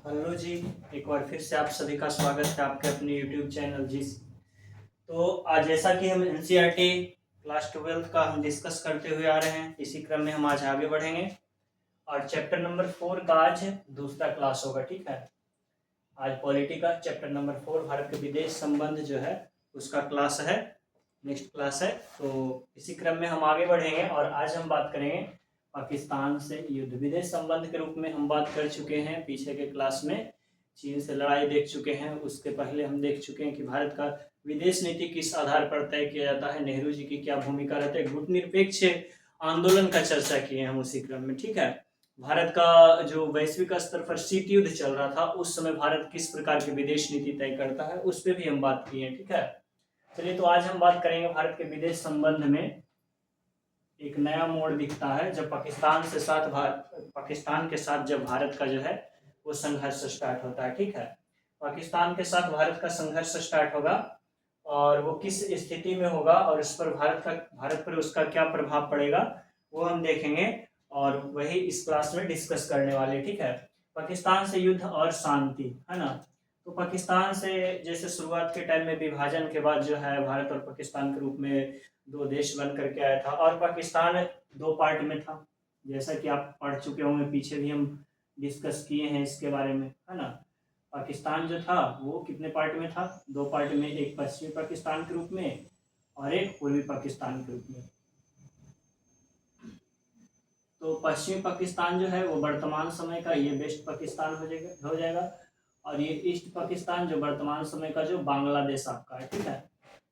Hello जी। एक बार फिर से आप सभी का स्वागत है आपके अपने यूट्यूब चैनल जी। तो आज जैसा कि हम एनसीईआरटी क्लास 12 का हम डिस्कस करते हुए आ रहे हैं, इसी क्रम में हम आज आगे बढ़ेंगे और चैप्टर नंबर 4 का आज दूसरा क्लास होगा। ठीक है, आज पॉलिटी का चैप्टर नंबर 4 भारत के विदेश संबंध जो है उसका क्लास है, नेक्स्ट क्लास है। तो इसी क्रम में हम आगे बढ़ेंगे और आज हम बात करेंगे पाकिस्तान से युद्ध। विदेश संबंध के रूप में हम बात कर चुके हैं पीछे के क्लास में, चीन से लड़ाई देख चुके हैं, उसके पहले हम देख चुके हैं कि भारत का विदेश नीति किस आधार पर तय किया जाता है, नेहरू जी की क्या भूमिका रहती है, गुटनिरपेक्ष आंदोलन का चर्चा किए हम उसी क्रम में। ठीक है, भारत का जो वैश्विक स्तर पर शीत युद्ध चल रहा था उस समय भारत किस प्रकार की विदेश नीति तय करता है उस पर भी हम बात किए हैं। ठीक है, चलिए तो आज हम बात करेंगे भारत के विदेश संबंध में एक नया मोड़ दिखता है जब पाकिस्तान के साथ जब भारत का जो है वो संघर्ष स्टार्ट होता है। ठीक है, पाकिस्तान के साथ भारत का संघर्ष स्टार्ट होगा और वो किस स्थिति में होगा और उस पर भारत पर उसका क्या प्रभाव पड़ेगा वो हम देखेंगे और वही इस क्लास में डिस्कस करने वाले। ठीक है, पाकिस्तान से युद्ध और शांति, है ना। तो पाकिस्तान से जैसे शुरुआत के टाइम में विभाजन के बाद जो है भारत और पाकिस्तान के रूप में दो देश बन करके आया था और पाकिस्तान दो पार्ट में था, जैसा कि आप पढ़ चुके होंगे, पीछे भी हम डिस्कस किए हैं इसके बारे में, है ना। पाकिस्तान जो था वो कितने पार्ट में था, दो पार्ट में, एक पश्चिमी पाकिस्तान के रूप में और एक पूर्वी पाकिस्तान के रूप में। तो पश्चिमी पाकिस्तान जो है वो वर्तमान समय का ये वेस्ट पाकिस्तान हो जाएगा और ये ईस्ट पाकिस्तान जो वर्तमान समय का जो बांग्लादेश आपका है। ठीक है,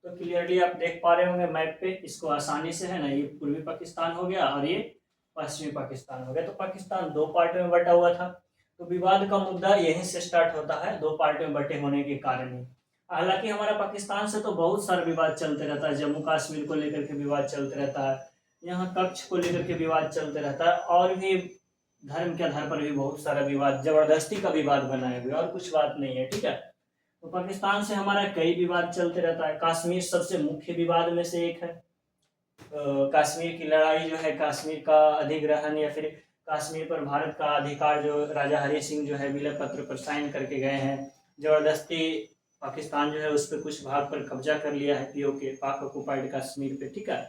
तो क्लियरली आप देख पा रहे होंगे मैप पे, इसको आसानी से, है ना। ये पूर्वी पाकिस्तान हो गया और ये पश्चिमी पाकिस्तान हो गया। तो पाकिस्तान दो पार्ट में बटा हुआ था, तो विवाद का मुद्दा यहीं से स्टार्ट होता है, दो पार्ट में बटे होने के कारण ही। हालांकि हमारा पाकिस्तान से तो बहुत सारा विवाद चलते रहता है, जम्मू कश्मीर को लेकर के विवाद चलते रहता है, यहाँ कक्ष को लेकर के विवाद चलते रहता है और भी धर्म के आधार पर भी बहुत सारा विवाद, जबरदस्ती का विवाद बनाए हुए, और कुछ बात नहीं है। ठीक है, तो पाकिस्तान से हमारा कई विवाद चलते रहता है। कश्मीर सबसे मुख्य विवाद में से एक है। कश्मीर की लड़ाई जो है, कश्मीर का अधिग्रहण या फिर कश्मीर पर भारत का अधिकार जो राजा हरि सिंह जो है विलय पत्र पर साइन करके गए हैं, जबरदस्ती पाकिस्तान जो है उस पर कुछ भाग पर कब्जा कर लिया है, पीओके, पाक ऑक्युपाइड कश्मीर पे। ठीक है,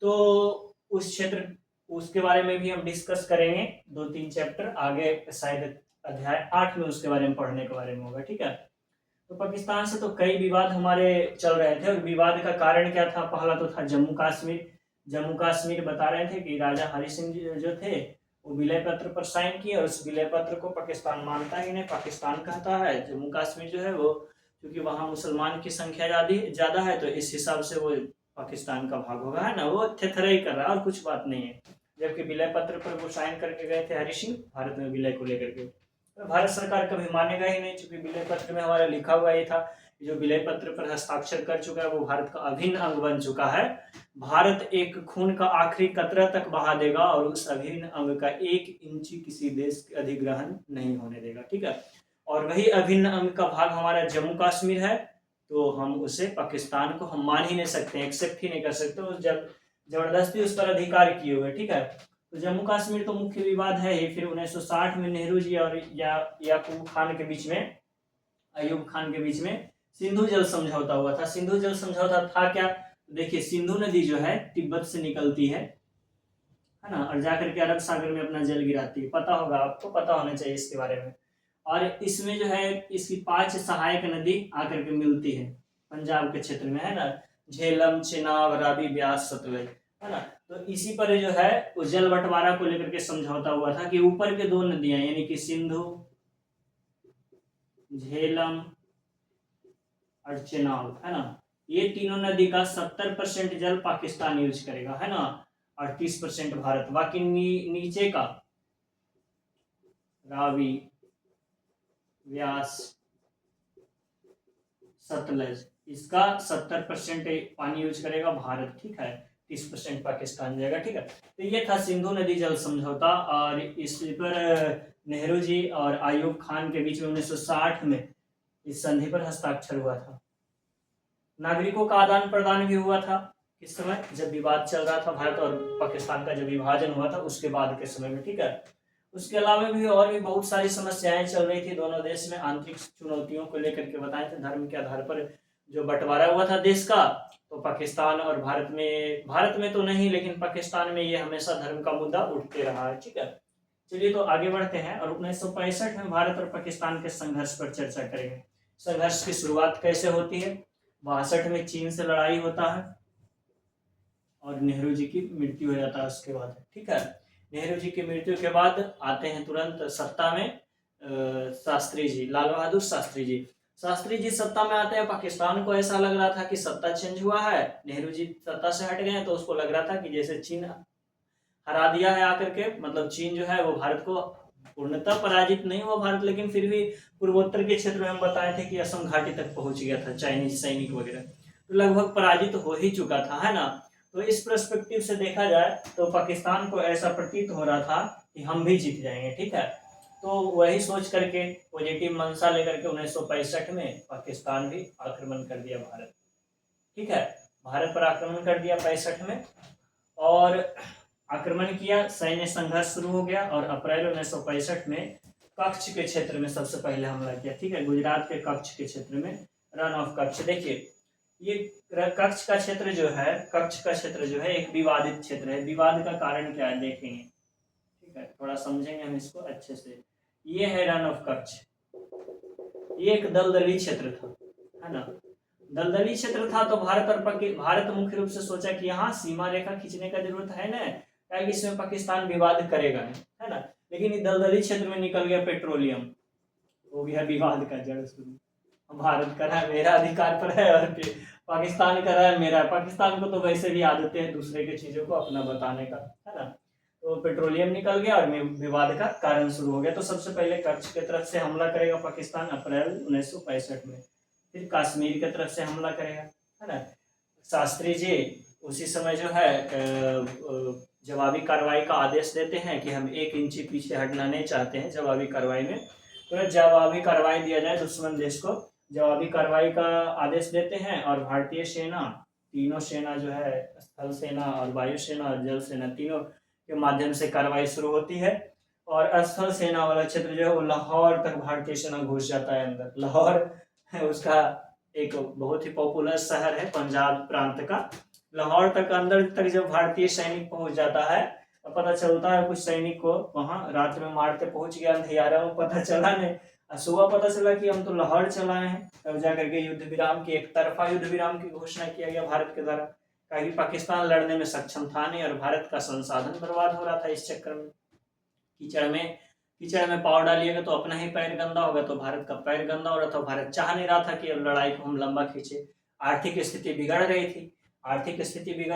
तो उस क्षेत्र, उसके बारे में भी हम डिस्कस करेंगे, दो तीन चैप्टर आगे, शायद अध्याय 8 में उसके बारे में पढ़ने के बारे में होगा। ठीक है, तो पाकिस्तान से तो कई विवाद हमारे चल रहे थे और विवाद का कारण क्या था, पहला तो था जम्मू कश्मीर। जम्मू कश्मीर बता रहे थे कि राजा हरि सिंह जो थे वो विलय पत्र पर साइन किए और उस विलय पत्र को पाकिस्तान मानता ही नहीं, पाकिस्तान कहता है जम्मू कश्मीर जो है वो, क्योंकि वहाँ मुसलमान की संख्या ज़्यादा है तो इस हिसाब से वो पाकिस्तान का भाग होगा, है ना। वो थेथराई कर रहा है और कुछ बात नहीं है, जबकि विलय पत्र पर वो साइन करके गए थे हरि सिंह भारत में विलय को लेकर के। तो भारत सरकार कभी मानेगा ही नहीं, क्योंकि विलय पत्र में हमारा लिखा हुआ ये था, जो विलय पत्र पर हस्ताक्षर कर चुका है वो भारत का अभिन्न अंग बन चुका है। भारत एक खून का आखिरी कतरा तक बहा देगा और उस अभिन्न अंग का 1 इंच किसी देश के अधिग्रहण नहीं होने देगा। ठीक है, और वही अभिन्न अंग का भाग हमारा जम्मू कश्मीर है, तो हम उसे, पाकिस्तान को हम मान ही नहीं सकते, एक्सेप्ट ही नहीं कर सकते, जब जबरदस्ती उस पर अधिकार किए हुए। ठीक है, तो जम्मू कश्मीर तो मुख्य विवाद है ही। फिर 1960 में नेहरू जी और याकूब खान के बीच में, अयूब खान के बीच में सिंधु जल समझौता हुआ था। सिंधु जल समझौता था क्या, देखिए सिंधु नदी जो है तिब्बत से निकलती है ना, और जाकर के अरब सागर में अपना जल गिराती है, पता होगा आपको, पता होना चाहिए इसके बारे में। और इसमें जो है इसकी 5 सहायक नदी आकर के मिलती है पंजाब के क्षेत्र में, है ना, झेलम, चेनाब, रावी, ब्यास, सतलज, है ना। तो इसी पर जो है वो जल बंटवारा को लेकर के समझौता हुआ था कि ऊपर के दो नदियां यानी कि सिंधु, झेलम और चेनाब, है ना, ये तीनों नदी का 70% जल पाकिस्तान यूज करेगा, है ना, और 30% भारत। बाकी नीचे का रावी, व्यास, सतलज, इसका 70% पानी यूज करेगा भारत। ठीक है, 30% पाकिस्तान जाएगा। ठीक है, तो ये था सिंधु नदी जल समझौता और इस पर नेहरू जी और अयूब खान के बीच में 1960 में इस संधि पर हस्ताक्षर हुआ था। नागरिकों का आदान प्रदान भी हुआ था इस समय, जब विवाद चल रहा था, भारत और पाकिस्तान का जब विभाजन हुआ था उसके बाद के समय में। ठीक है, उसके अलावा भी और भी बहुत सारी समस्याएं चल रही थी दोनों देश में, आंतरिक चुनौतियों को लेकर के बताए थे। धर्म के आधार पर जो बंटवारा हुआ था देश का, तो पाकिस्तान और भारत में तो नहीं, लेकिन पाकिस्तान में ये हमेशा धर्म का मुद्दा उठते रहा है। ठीक है, चलिए तो आगे बढ़ते हैं और 1965 में भारत और पाकिस्तान के संघर्ष पर चर्चा करेंगे। संघर्ष की शुरुआत कैसे होती है? 62 में चीन से लड़ाई होता है और नेहरू जी की मृत्यु हो जाता है उसके बाद। ठीक है, नेहरू जी की मृत्यु के बाद आते हैं तुरंत सत्ता में शास्त्री जी, लाल बहादुर शास्त्री जी। शास्त्री जी सत्ता में आते हैं। पाकिस्तान को ऐसा लग रहा था कि सत्ता चेंज हुआ है, नेहरू जी सत्ता से हट गए, तो उसको लग रहा था कि जैसे चीन हरा दिया है आकर के, मतलब चीन जो है वो भारत को पूर्णतः पराजित नहीं हुआ भारत, लेकिन फिर भी पूर्वोत्तर के क्षेत्र में हम बताए थे कि असम घाटी तक पहुंच गया था चाइनीज सैनिक वगैरह, तो लगभग पराजित हो ही चुका था, है ना। तो इस पर्सपेक्टिव से देखा जाए तो पाकिस्तान को ऐसा प्रतीत हो रहा था कि हम भी जीत जाएंगे। ठीक है, तो वही सोच करके पॉजिटिव मंशा लेकर के 1965 में पाकिस्तान भी आक्रमण कर दिया भारत। ठीक है, भारत पर आक्रमण कर दिया 65 में, और आक्रमण किया, सैन्य संघर्ष शुरू हो गया और अप्रैल 1965 में कच्छ के क्षेत्र में सबसे पहले हमला किया। ठीक है, गुजरात के कच्छ के क्षेत्र में, रन ऑफ कच्छ। देखिए ये कच्छ का क्षेत्र जो है एक विवादित क्षेत्र है। विवाद का कारण क्या है देखेंगे। ठीक है, थोड़ा समझेंगे हम इसको अच्छे से। ये है रन ऑफ कच्छ, ये एक दलदली क्षेत्र था, है ना। दलदली क्षेत्र था तो भारत मुख्य रूप से सोचा कि यहाँ सीमा रेखा खींचने का जरूरत है ना, क्या इसमें पाकिस्तान विवाद करेगा नहीं, है ना। लेकिन इस दलदली क्षेत्र में निकल गया पेट्रोलियम, हो गया विवाद का जड़ शुरू। भारत कर रहा है मेरा अधिकार पर है और पाकिस्तान कर रहा है मेरा। पाकिस्तान को तो वैसे भी आदत है दूसरे की चीजों को अपना बताने का, है ना। तो पेट्रोलियम निकल गया और विवाद का कारण शुरू हो गया। तो सबसे पहले कच्छ की तरफ से हमला करेगा पाकिस्तान अप्रैल 1965 में, फिर कश्मीर की तरफ से हमला करेगा, है ना। शास्त्री जी उसी समय जो है जवाबी कार्रवाई का आदेश देते हैं कि हम 1 इंची पीछे हटना नहीं चाहते हैं जवाबी कार्रवाई में, तो जवाबी कार्रवाई दिया जाए, दुश्मन देश को जवाबी कार्रवाई का आदेश देते हैं। और भारतीय सेना, तीनों सेना जो है, स्थल सेना और वायु सेना और जल सेना, तीनों के माध्यम से कार्रवाई शुरू होती है। और स्थल सेना वाला क्षेत्र जो है वो लाहौर तक भारतीय सेना घुस जाता है अंदर। लाहौर उसका एक बहुत ही पॉपुलर शहर है पंजाब प्रांत का। लाहौर तक अंदर तक जब भारतीय सैनिक पहुंच जाता है तो पता चलता है कुछ सैनिक को वहां रात में मारते पहुंच गया, अंधियारा में पता चला नहीं, सुबह पता चला कि हम तो लाहौर चलाए हैं। तब जाकर के युद्ध विराम की, एक तरफा युद्ध विराम की घोषणा किया गया भारत के द्वारा, ताकि पाकिस्तान लड़ने में सक्षम था नहीं और भारत का संसाधन बर्बाद हो रहा था इस चक्कर में। कीचड़ में पाँव डालिएगा तो अपना ही पैर गंदा होगा, तो भारत का पैर गंदा हो रहा था। भारत चाह नहीं रहा था कि अब लड़ाई को हम लंबा खींचे। आर्थिक स्थिति बिगड़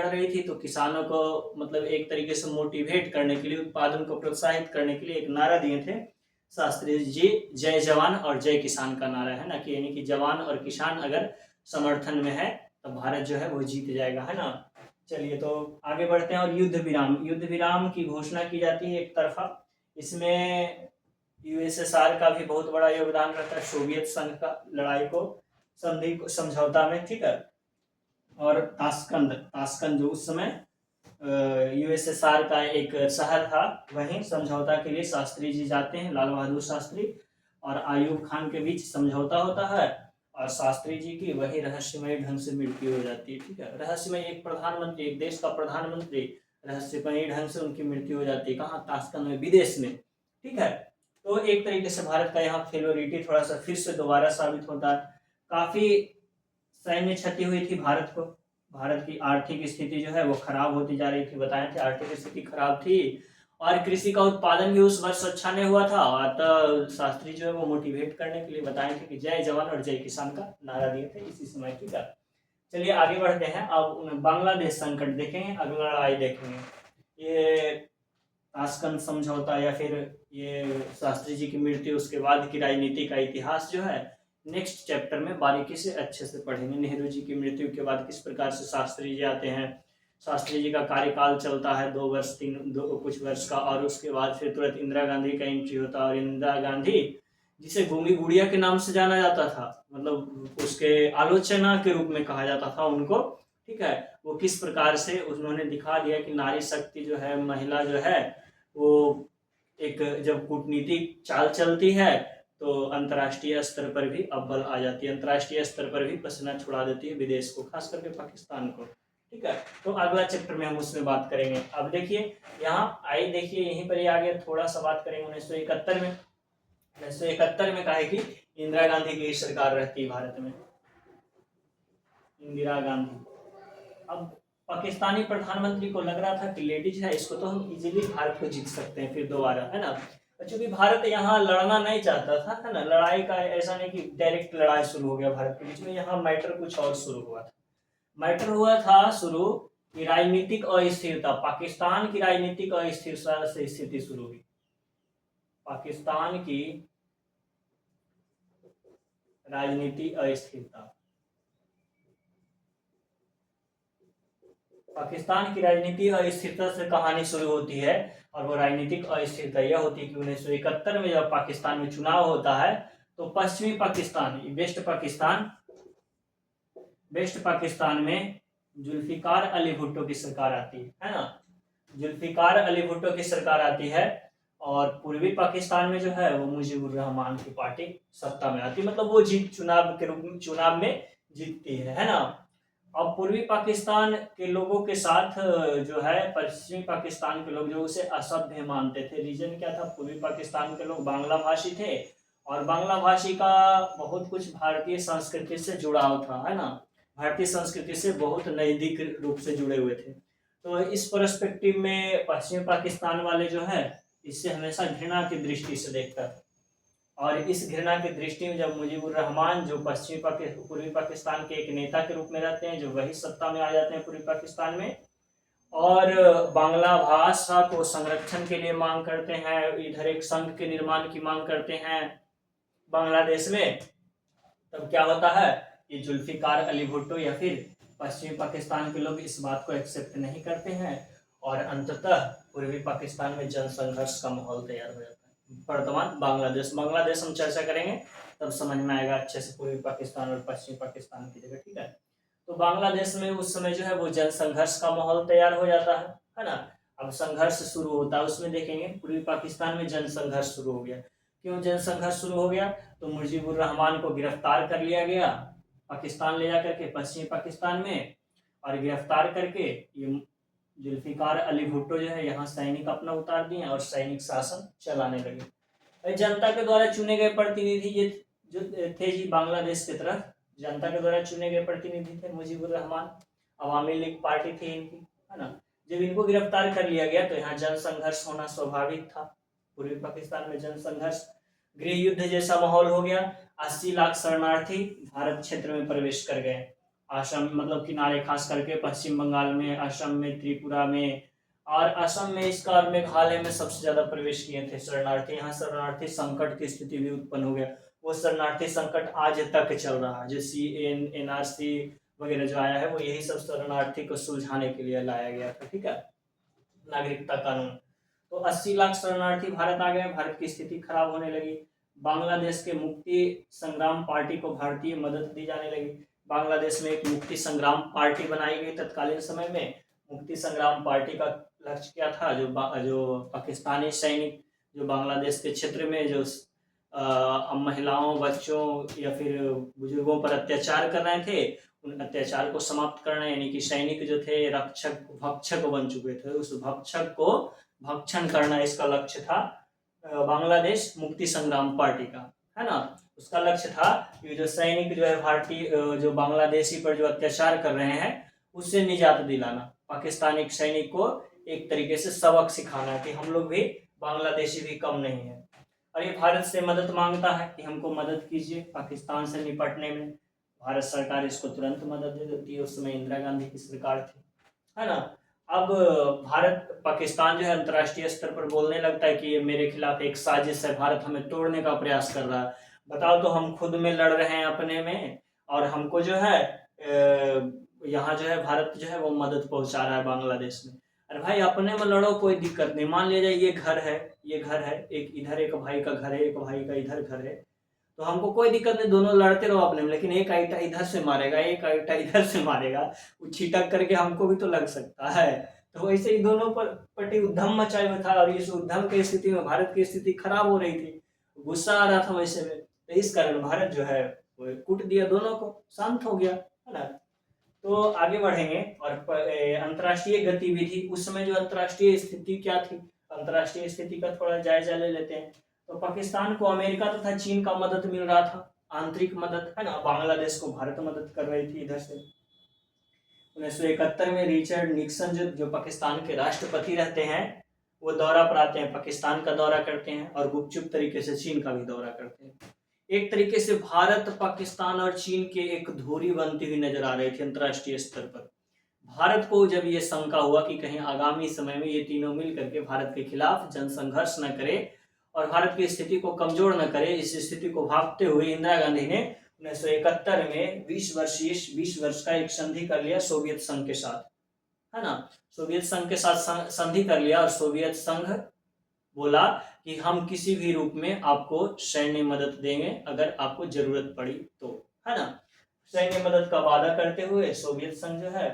रही थी, तो किसानों को मतलब एक तरीके से मोटिवेट करने के लिए, उत्पादन को प्रोत्साहित करने के लिए एक नारा दिए थे शास्त्री जी, जय जवान और जय किसान का नारा, है ना, कि यानी कि जवान और किसान अगर समर्थन में है तो भारत जो है वो जीत जाएगा, है ना। चलिए तो आगे बढ़ते हैं। और युद्ध विराम की घोषणा की जाती है एक तरफा। इसमें यूएसएसआर का भी बहुत बड़ा योगदान रहता है, सोवियत संघ का लड़ाई को संधि समझौता में। ठीक है, और ताशकंद जो उस समय यूएसएसआर का एक शहर था, वहीं समझौता के लिए शास्त्री जी जाते हैं, लाल बहादुर शास्त्री और आयूब खान के बीच समझौता होता है और शास्त्री जी की वही रहस्यमय ढंग से मृत्यु हो जाती है। ठीक है, रहस्यमय, एक देश का प्रधानमंत्री रहस्यमय ढंग से उनकी मृत्यु हो जाती है। कहाँ? ताशकंद में, विदेश में। ठीक है, तो एक तरीके से भारत का यहाँ फेलोरिटी थोड़ा सा फिर से दोबारा साबित होता है। काफी सैन्य क्षति हुई थी भारत को, भारत की आर्थिक स्थिति जो है वो खराब होती जा रही थी, बताए थे आर्थिक स्थिति खराब थी और कृषि का उत्पादन भी उस वर्ष अच्छा नहीं हुआ था। तो शास्त्री जो है वो मोटिवेट करने के लिए बताए थे कि जय जवान और जय किसान का नारा दिए थे इसी समय। ठीक है, चलिए आगे बढ़ते हैं। अब बांग्लादेश संकट देखेंगे, अगला लड़ाई देखेंगे। ये ताशकंद समझौता या फिर ये शास्त्री जी की मृत्यु, उसके बाद की राजनीति का इतिहास जो है नेक्स्ट चैप्टर में बारीकी से अच्छे से पढ़ेंगे। नेहरू जी की मृत्यु के बाद किस प्रकार से शास्त्री जी आते हैं, शास्त्री जी का कार्यकाल चलता है 2 वर्ष कुछ वर्ष का, और उसके बाद फिर तुरंत इंदिरा गांधी का एंट्री होता है। और इंदिरा गांधी जिसे गूंगी गुड़िया के नाम से जाना जाता था, मतलब उसके आलोचना के रूप में कहा जाता था उनको। ठीक है, वो किस प्रकार से उन्होंने दिखा दिया कि नारी शक्ति जो है, महिला जो है वो एक जब कूटनीतिक चाल चलती है तो अंतर्राष्ट्रीय स्तर पर भी अव्वल आ जाती है, अंतर्राष्ट्रीय स्तर पर भी पसीना छुड़ा देती है विदेश को, खास करके पाकिस्तान को। ठीक है, तो अगला चैप्टर में हम उसमें बात करेंगे। अब देखिए यहाँ आई, देखिए यहीं पर ही आगे थोड़ा सा बात करेंगे 1971 में। 1971 में कहा है कि इंदिरा गांधी की सरकार रहती है भारत में, इंदिरा गांधी। अब पाकिस्तानी प्रधानमंत्री को लग रहा था कि लेडीज है, इसको तो हम इजीली भारत को जीत सकते हैं फिर दोबारा, है ना। क्योंकि भारत यहाँ लड़ना नहीं चाहता था, है ना, लड़ाई का ऐसा नहीं कि डायरेक्ट लड़ाई शुरू हो गया भारत के बीच में, यहाँ मैटर कुछ और शुरू हुआ था। मैटर हुआ था शुरू कि राजनीतिक अस्थिरता, पाकिस्तान की राजनीतिक अस्थिरता से स्थिति शुरू हुई। पाकिस्तान की राजनीति अस्थिरता, पाकिस्तान की राजनीति अस्थिरता से कहानी शुरू होती है। और वो राजनीतिक अस्थिरता यह होती है कि 1971 में जब पाकिस्तान में चुनाव होता है तो पश्चिमी पाकिस्तान, वेस्ट पाकिस्तान में जुल्फिकार अली भुट्टो की सरकार आती है ना, जुल्फिकार अली भुट्टो की सरकार आती है। और पूर्वी पाकिस्तान में जो है वो मुजीबुर रहमान की पार्टी सत्ता में आती है, मतलब वो चुनाव में जीतती है ना। अब पूर्वी पाकिस्तान के लोगों के साथ जो है पश्चिमी पाकिस्तान के लोग जो उसे असभ्य मानते थे। रीजन क्या था, पूर्वी पाकिस्तान के लोग बांग्ला भाषी थे और बांग्ला भाषी का बहुत कुछ भारतीय संस्कृति से जुड़ाव था, है ना, भारतीय संस्कृति से बहुत नजदीक रूप से जुड़े हुए थे। तो इस पर्सपेक्टिव में पश्चिमी पाकिस्तान वाले जो है इससे हमेशा घृणा की दृष्टि से देखता था। और इस घृणा की दृष्टि में जब मुजीबुर रहमान जो पूर्वी पाकिस्तान के एक नेता के रूप में रहते हैं, जो वही सत्ता में आ जाते हैं पूर्वी पाकिस्तान में, और बांग्ला भाषा को संरक्षण के लिए मांग करते हैं, इधर एक संघ के निर्माण की मांग करते हैं बांग्लादेश में, तब क्या होता है, ये जुल्फिकार अली भुट्टो या फिर पश्चिमी पाकिस्तान के लोग इस बात को एक्सेप्ट नहीं करते हैं और अंततः पूर्वी पाकिस्तान में जनसंघर्ष का माहौल तैयार हो जाता है। वर्तमान बांग्लादेश हम चर्चा करेंगे तब समझ में आएगा अच्छे से पूर्वी पाकिस्तान और पश्चिमी पाकिस्तान की जगह। ठीक है, तो बांग्लादेश में उस समय जो है वो जनसंघर्ष का माहौल तैयार हो जाता है ना। अब संघर्ष शुरू होता है, उसमें देखेंगे पूर्वी पाकिस्तान में जनसंघर्ष शुरू हो गया। क्यों जनसंघर्ष शुरू हो गया, तो मुजीबुर रहमान को गिरफ्तार कर लिया गया पाकिस्तान ले जाकर के पश्चिमी पाकिस्तान में, और गिरफ्तार करके ये जुल्फिकार अली भुट्टो जो है यहाँ सैनिक अपना उतार दिए और सैनिक शासन चलाने लगे। जनता के द्वारा चुने गए प्रतिनिधि ये जो थे जी बांग्लादेश की तरफ, जनता के द्वारा चुने गए प्रतिनिधि थे मुजीबुर रहमान, अवामी लीग पार्टी थी इनकी, है ना। जब इनको गिरफ्तार कर लिया गया तो यहाँ जनसंघर्ष होना स्वाभाविक था, पूर्वी पाकिस्तान में जनसंघर्ष, गृह युद्ध जैसा माहौल हो गया। 80 लाख शरणार्थी भारत क्षेत्र में प्रवेश कर गए, असम मतलब किनारे, खास करके पश्चिम बंगाल में, असम में, त्रिपुरा में, और असम में इसका और मेघालय में सबसे ज्यादा प्रवेश किए थे शरणार्थी। यहाँ शरणार्थी संकट की स्थिति भी उत्पन्न हो गया, वो शरणार्थी संकट आज तक चल रहा है। जो CAN-NRC वगैरह जो आया है वो यही सब शरणार्थी को सुलझाने के लिए लाया गया था। ठीक है, नागरिकता कानून। तो 80 लाख शरणार्थी भारत आ गए, भारत की स्थिति खराब होने लगी। बांग्लादेश के मुक्ति संग्राम पार्टी को भारतीय मदद दी जाने लगी। बांग्लादेश में एक मुक्ति संग्राम पार्टी बनाई गई तत्कालीन समय में। मुक्ति संग्राम पार्टी का लक्ष्य क्या था, जो पाकिस्तानी सैनिक जो बांग्लादेश के क्षेत्र में जो महिलाओं, बच्चों या फिर बुजुर्गों पर अत्याचार कर रहे थे, उन अत्याचार को समाप्त करना, यानी कि सैनिक जो थे भक्षक बन चुके थे, उस भक्षक को भक्षण करना इसका लक्ष्य था बांग्लादेश मुक्ति संग्राम पार्टी का, है ना। उसका लक्ष्य था कि जो सैनिक जो है भारतीय जो बांग्लादेशी पर जो अत्याचार कर रहे हैं उससे निजात दिलाना, पाकिस्तानी सैनिक को एक तरीके से सबक सिखाना कि हम लोग भी बांग्लादेशी भी कम नहीं है। और ये भारत से मदद मांगता है कि हमको मदद कीजिए पाकिस्तान से निपटने में। भारत सरकार इसको तुरंत मदद दे देती है, उस समय इंदिरा गांधी की सरकार थी, है ना। अब भारत पाकिस्तान जो है अंतर्राष्ट्रीय स्तर पर बोलने लगता है कि ये मेरे खिलाफ एक साजिश है, भारत हमें तोड़ने का प्रयास कर रहा है। बताओ, तो हम खुद में लड़ रहे हैं अपने में, और हमको जो है यहाँ जो है भारत जो है वो मदद पहुंचा रहा है बांग्लादेश में। अरे भाई अपने में लड़ो, कोई दिक्कत नहीं। मान लिया जाए ये घर है, एक इधर एक भाई का घर है, एक भाई का इधर घर है, तो हमको कोई दिक्कत नहीं, दोनों लड़ते रहो अपने में। लेकिन एक ईंटा इधर से मारेगा, एक ईंटा इधर से मारेगा, वो छिटक करके हमको भी तो लग सकता है। तो वैसे ही दोनों पर पट्टी उद्यम मचाए हुए था, और इस उद्यम की स्थिति में भारत की स्थिति खराब हो रही थी, गुस्सा आ रहा था वैसे में, तो इस कारण भारत जो है वो कूट दिया दोनों को, शांत हो गया, है ना। तो आगे बढ़ेंगे और अंतर्राष्ट्रीय गतिविधि, उस समय जो अंतर्राष्ट्रीय स्थिति क्या थी, अंतर्राष्ट्रीय स्थिति का थोड़ा जायजा ले लेते हैं। तो पाकिस्तान को अमेरिका तथा चीन का मदद मिल रहा था, आंतरिक मदद, है ना। बांग्लादेश को भारत मदद कर रही थी इधर से। 1971 में रिचर्ड निक्सन जो पाकिस्तान के राष्ट्रपति रहते हैं, वो दौरा पर आते हैं, पाकिस्तान का दौरा करते हैं और गुपचुप तरीके से चीन का भी दौरा करते हैं। एक तरीके से भारत, पाकिस्तान और चीन के एक धुरी बनती हुई नजर आ रही थी अंतर्राष्ट्रीय स्तर पर। भारत को जब ये शंका हुआ कि कहीं आगामी समय में ये तीनों मिल करके भारत के खिलाफ जनसंघर्ष न करे और भारत की स्थिति को कमजोर न करे, इस स्थिति को भांपते हुए इंदिरा गांधी ने 1971 में 20 वर्ष का एक संधि कर लिया सोवियत संघ के साथ, है ना। सोवियत संघ के साथ संधि कर लिया और सोवियत संघ बोला कि हम किसी भी रूप में आपको सैन्य मदद देंगे अगर आपको जरूरत पड़ी तो, है ना। सैन्य मदद का वादा करते हुए सोवियत संघ जो है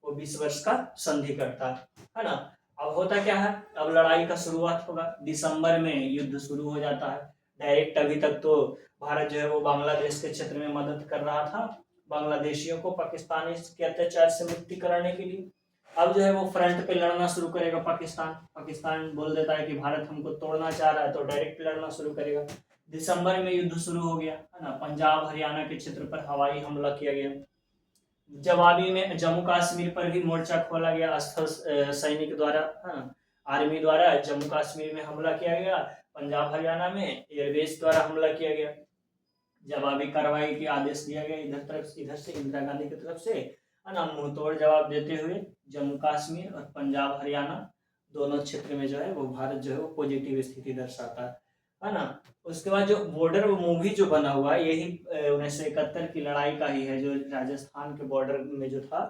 वो 20 वर्ष का संधि करता है ना। अब होता क्या है, अब लड़ाई का शुरुआत होगा, दिसंबर में युद्ध शुरू हो जाता है। डायरेक्ट अभी तक तो भारत जो है वो बांग्लादेश के क्षेत्र में मदद कर रहा था बांग्लादेशियों को पाकिस्तानी के अत्याचार से मुक्ति कराने के लिए। अब जो है वो फ्रंट पे लड़ना शुरू करेगा पाकिस्तान। पाकिस्तान बोल देता है कि भारत हमको तोड़ना चाह रहा है, तो डायरेक्ट लड़ना शुरू करेगा। दिसंबर में युद्ध शुरू हो गया, है ना। पंजाब हरियाणा के क्षेत्र पर हवाई हमला किया गया। जवाबी में जम्मू कश्मीर पर भी मोर्चा खोला गया स्थल सैनिक द्वारा, है ना। आर्मी द्वारा जम्मू कश्मीर में हमला किया गया, पंजाब हरियाणा में एयरबेस द्वारा हमला किया गया। जवाबी कार्रवाई की आदेश दिया गया इधर से इंदिरा गांधी की तरफ से, है ना। मुंहतोड़ जवाब देते हुए जम्मू कश्मीर और पंजाब हरियाणा दोनों क्षेत्र में जो है वो भारत जो है वो पॉजिटिव स्थिति दर्शाता है ना। उसके बाद जो बॉर्डर मूवी जो बना हुआ है यही 1971 की लड़ाई का ही है, जो राजस्थान के बॉर्डर में जो था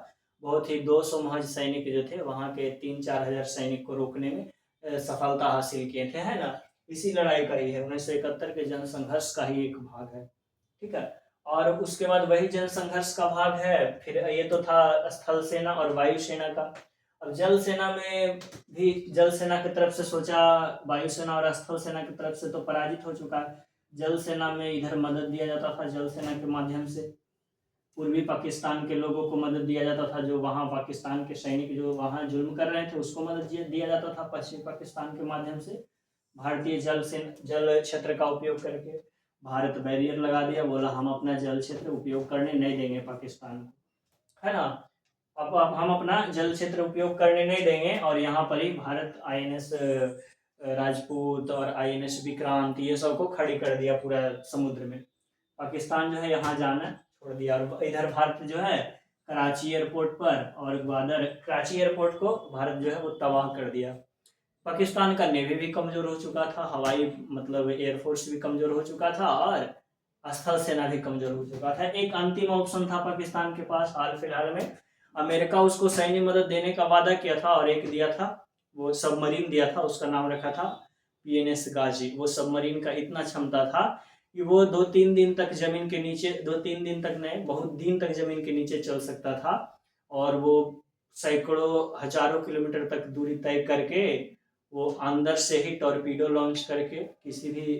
बहुत ही 200 महज सैनिक जो थे वहाँ के 3-4 हजार सैनिक को रोकने में सफलता हासिल किए थे, है ना। इसी लड़ाई का ही है, 1971 के जनसंघर्ष का ही एक भाग है, ठीक है। और उसके बाद वही जनसंघर्ष का भाग है, फिर ये तो था स्थल सेना और वायु सेना का। अब जल सेना में भी, जल सेना की तरफ से सोचा, वायुसेना और स्थल सेना की तरफ से तो पराजित हो चुका है। जल सेना में इधर मदद दिया जाता था, जल सेना के माध्यम से पूर्वी पाकिस्तान के लोगों को मदद दिया जाता था, जो वहाँ पाकिस्तान के सैनिक जो वहाँ जुल्म कर रहे थे उसको मदद दिया जाता था पश्चिमी पाकिस्तान के माध्यम से। भारतीय जल क्षेत्र का उपयोग करके भारत बैरियर लगा दिया, बोला हम अपना जल क्षेत्र उपयोग करने नहीं देंगे पाकिस्तान को, है ना। अब हम अपना जल क्षेत्र उपयोग करने नहीं देंगे, और यहाँ पर ही भारत INS राजपूत और INS विक्रांत ये सब को खड़ी कर दिया पूरा समुद्र में। पाकिस्तान जो है यहाँ जाना छोड़ दिया, और इधर भारत जो है कराची एयरपोर्ट पर, और ग्वादर कराची एयरपोर्ट को भारत जो है वो तबाह कर दिया। पाकिस्तान का नेवी भी कमजोर हो चुका था, हवाई मतलब एयरफोर्स भी कमजोर हो चुका था, और स्थल सेना भी कमजोर हो चुका था। एक अंतिम ऑप्शन था पाकिस्तान के पास हाल फिलहाल में, अमेरिका उसको सैन्य मदद देने का वादा किया था, और एक दिया था, वो सबमरीन दिया था, उसका नाम रखा था PNS गाजी। वो सबमरीन का इतना क्षमता था कि वो 2-3 दिन तक जमीन के नीचे, 2-3 दिन तक नहीं बहुत दिन तक जमीन के नीचे चल सकता था, और वो सैकड़ों हजारों किलोमीटर तक दूरी तय करके वो अंदर से ही टॉर्पीडो लॉन्च करके किसी भी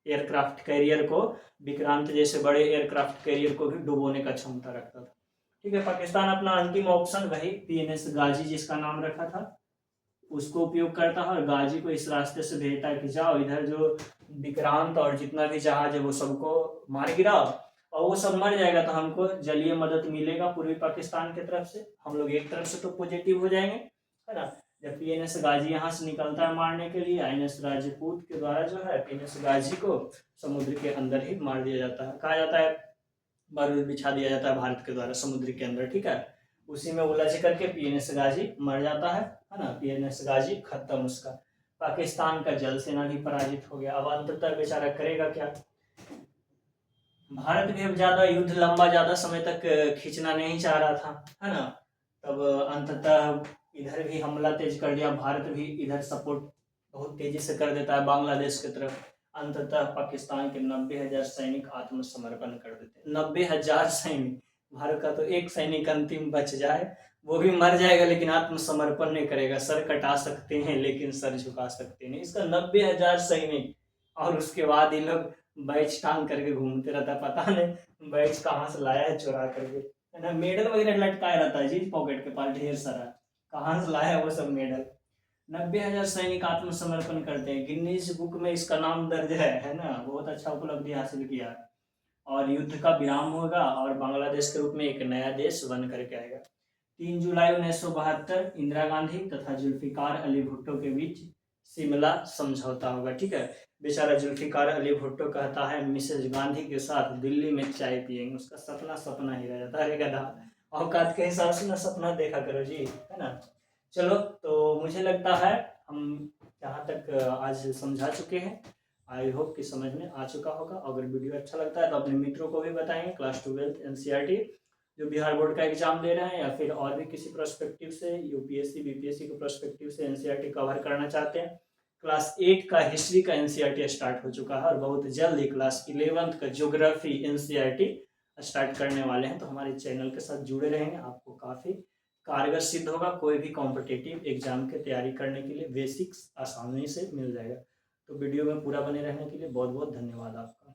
एयरक्राफ्ट कैरियर को, विक्रांत जैसे बड़े एयरक्राफ्ट कैरियर को भी डुबोने का क्षमता रखता था, ठीक है। पाकिस्तान अपना अंतिम ऑप्शन वही PNS गाजी जिसका नाम रखा था उसको उपयोग करता है, और गाजी को इस रास्ते से भेजता है कि जाओ इधर जो विक्रांत और जितना भी जहाज है वो सबको मार गिराओ, और वो सब मर जाएगा तो हमको जलीय मदद मिलेगा पूर्वी पाकिस्तान की तरफ से, हम लोग एक तरफ से तो पॉजिटिव हो जाएंगे, है ना। जब PNS गाजी यहाँ से निकलता है मारने के लिए, INS राजपूत के द्वारा जो है PNS गाजी को समुद्र के अंदर ही मार दिया जाता है, कहा जाता है बारूद बिछा दिया जाता है भारत के द्वारा समुद्र के अंदर, ठीक है। उसी में उलझ करके PNS गाजी मर जाता है ना। PNS गाजी खत्म उसका। पाकिस्तान का जल सेना भी पराजित हो गया। अब अंततः बेचारा करेगा क्या, भारत भी अब ज्यादा युद्ध लंबा ज्यादा समय तक खींचना नहीं चाह रहा था, है ना। तब अंततः इधर भी हमला तेज कर दिया, भारत भी इधर सपोर्ट बहुत तेजी से कर देता है बांग्लादेश की तरफ। अंततः पाकिस्तान के 90,000 सैनिक आत्मसमर्पण कर देते हैं। 90,000 सैनिक, भारत का तो एक सैनिक अंतिम बच जाए वो भी मर जाएगा लेकिन आत्मसमर्पण नहीं करेगा। सर कटा सकते हैं लेकिन सर झुका सकते नहीं। इसका 90,000 सैनिक, और उसके बाद ये लोग बैच टांग करके घूमते रहता है। पता नहीं बैच कहाँ से लाया है चुरा करके, है ना। मेडल वगैरह लटकाया रहता है जी पॉकेट के पास ढेर सारा, कहाँ से लाया है वो सब मेडल। 90,000 सैनिक आत्मसमर्पण करते हैं, गिनीज बुक में इसका नाम दर्ज है ना। बहुत अच्छा उपलब्धि हासिल किया। और युद्ध का विराम होगा और बांग्लादेश के रूप में एक नया देश बन करके आएगा। 3 जुलाई 1972 इंदिरा गांधी तथा जुल्फिकार अली भुट्टो के बीच शिमला समझौता होगा। ठीक है, बेचारा जुल्फिकार अली भुट्टो कहता है मिसेज गांधी के साथ दिल्ली में चाय पियेंगे। उसका सपना सपना ही रह जाता है। अरे गधा, औकात के हिसाब से ना सपना देखा करो जी, है ना। चलो, तो मुझे लगता है हम जहाँ तक आज समझा चुके हैं। आई होप कि समझ में आ चुका होगा। अगर वीडियो अच्छा लगता है तो अपने मित्रों को भी बताएंगे। क्लास 12 एनसीईआरटी जो बिहार बोर्ड का एग्जाम दे रहे हैं या फिर और भी किसी प्रोस्पेक्टिव से यूपीएससी बीपीएससी के प्रोस्पेक्टिव से एनसीईआरटी कवर करना चाहते हैं। क्लास 8 का हिस्ट्री का एनसीईआरटी स्टार्ट हो चुका है और बहुत जल्द ही क्लास 11 का ज्योग्राफी एनसीईआरटी स्टार्ट करने वाले हैं। तो हमारे चैनल के साथ जुड़े रहेंगे, आपको काफ़ी कारगर सिद्ध होगा। कोई भी कॉम्पिटिटिव एग्जाम की तैयारी करने के लिए बेसिक्स आसानी से मिल जाएगा। तो वीडियो में पूरा बने रहने के लिए बहुत बहुत धन्यवाद आपका।